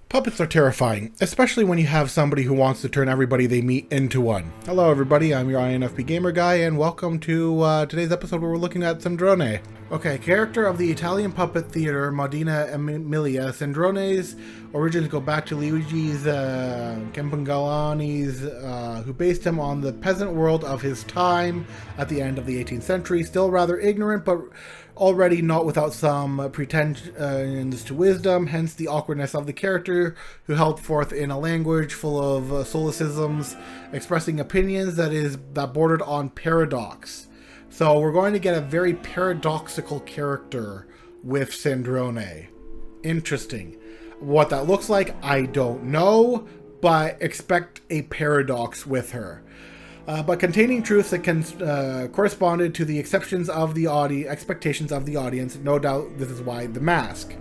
Puppets are terrifying, especially when you have somebody who wants to turn everybody they meet into one. Hello everybody, I'm your INFP Gamer Guy, and welcome to today's episode where we're looking at Sandrone. Okay, character of the Italian puppet theater Modena Emilia, Sandrone's origins go back to Luigi's Campangalani's, who based him on the peasant world of his time at the end of the 18th century, still rather ignorant, but already not without some pretensions to wisdom, hence the awkwardness of the character, who held forth in a language full of solecisms, expressing opinions that bordered on paradox. So we're going to get a very paradoxical character with Sandrone. Interesting. What that looks like, I don't know, but expect a paradox with her. But containing truths that can corresponded to the expectations of the audience. No doubt this is why the mask.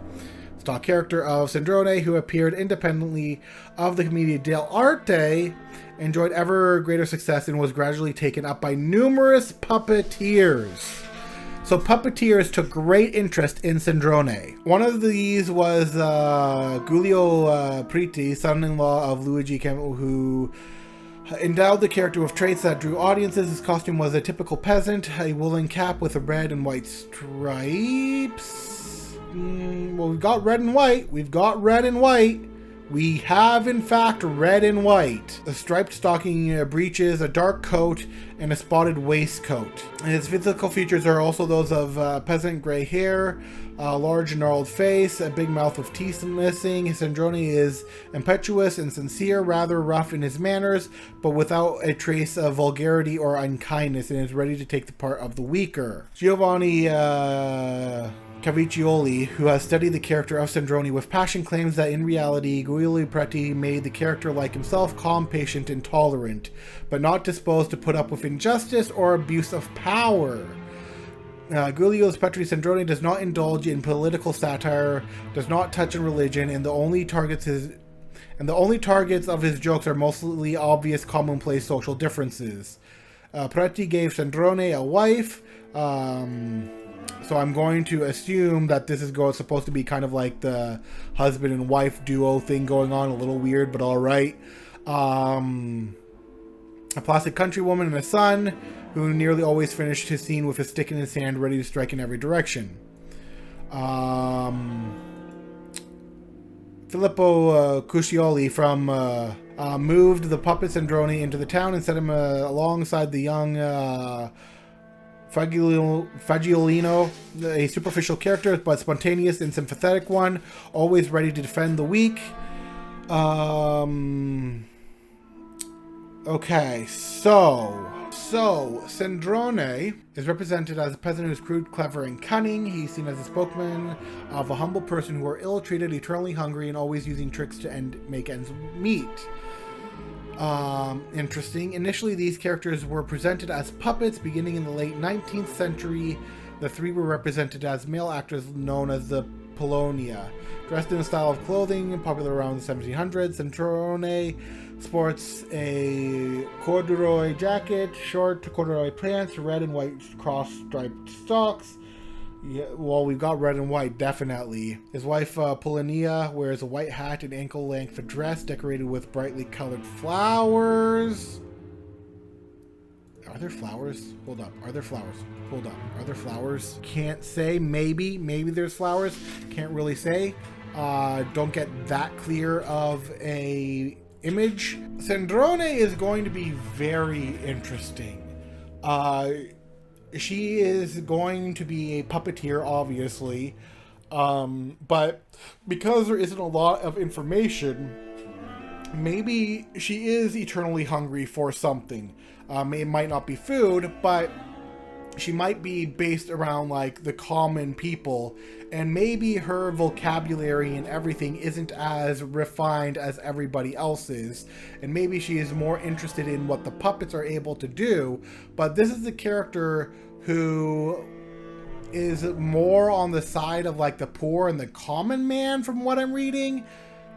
Stock character of Sandrone, who appeared independently of the commedia dell'arte, enjoyed ever greater success and was gradually taken up by numerous puppeteers. So puppeteers took great interest in Sandrone. One of these was Giulio Preti, son-in-law of Luigi who endowed the character with traits that drew audiences. His costume was a typical peasant, a woolen cap with a red and white stripes. Well, we've got red and white. We have, in fact, red and white. A striped stocking breeches, a dark coat, and a spotted waistcoat. His physical features are also those of peasant gray hair, a large gnarled face, a big mouth with teeth missing. Sandrone is impetuous and sincere, rather rough in his manners, but without a trace of vulgarity or unkindness, and is ready to take the part of the weaker. Giovanni Caviccioli, who has studied the character of Sandrone with passion, claims that in reality, Giulio Preti made the character like himself, calm, patient, and tolerant, but not disposed to put up with injustice or abuse of power. Giulio's Petri Sandrone does not indulge in political satire, does not touch on religion, and the only targets of his jokes are mostly obvious, commonplace social differences. Preti gave Sandrone a wife. So I'm going to assume that this is supposed to be kind of like the husband and wife duo thing going on. A little weird, but all right. A plastic countrywoman and a son who nearly always finished his scene with a stick in his hand, ready to strike in every direction. Filippo Cuscioli moved the puppet Sandrone into the town and set him alongside the young Fagiolino, a superficial character but spontaneous and sympathetic one, always ready to defend the weak. Okay, so Sandrone is represented as a peasant who's crude, clever, and cunning. He's seen as a spokesman of a humble person who are ill-treated, eternally hungry, and always using tricks to make ends meet. Interesting. Initially, these characters were presented as puppets. Beginning in the late 19th century, the three were represented as male actors known as the Polonia. Dressed in a style of clothing popular around the 1700s, Sandrone sports a corduroy jacket, short corduroy pants, red and white cross-striped socks. Yeah, well, we've got red and white, definitely. His wife, Polonia, wears a white hat and ankle-length dress decorated with brightly colored flowers. Are there flowers? Hold up. Are there flowers? Hold up. Are there flowers? Can't say. Maybe. Maybe there's flowers. Can't really say. Don't get that clear of a image. Sandrone is going to be very interesting. She is going to be a puppeteer, obviously, but because there isn't a lot of information, maybe she is eternally hungry for something. It might not be food, but she might be based around like the common people, and maybe her vocabulary and everything isn't as refined as everybody else's, and maybe she is more interested in what the puppets are able to do. But this is the character who is more on the side of like the poor and the common man from what I'm reading,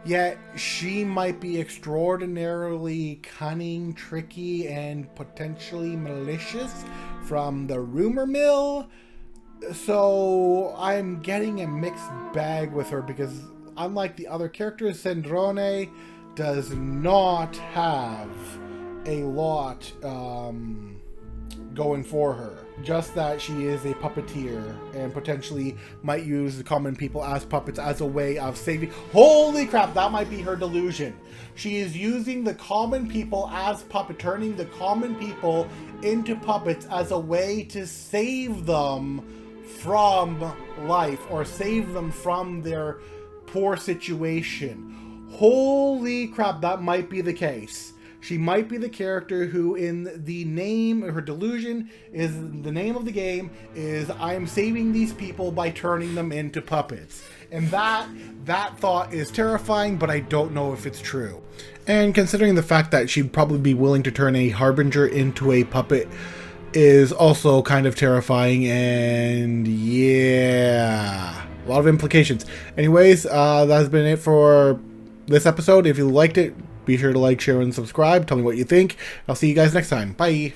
yet she might be extraordinarily cunning, tricky, and potentially malicious from the rumor mill. So I'm getting a mixed bag with her because unlike the other characters, Sandrone does not have a lot going for her. Just that she is a puppeteer and potentially might use the common people as puppets as a way of saving. Holy crap, that might be her delusion. She is using the common people as puppet, turning the common people into puppets as a way to save them from life or save them from their poor situation. Holy crap, that might be the case. She might be the character who, in the name, her delusion is the name of the game is I am saving these people by turning them into puppets. And that thought is terrifying, but I don't know if it's true. And considering the fact that she'd probably be willing to turn a harbinger into a puppet is also kind of terrifying, and yeah, a lot of implications. Anyways, that has been it for this episode. If you liked it, be sure to like, share, and subscribe. Tell me what you think. I'll see you guys next time. Bye.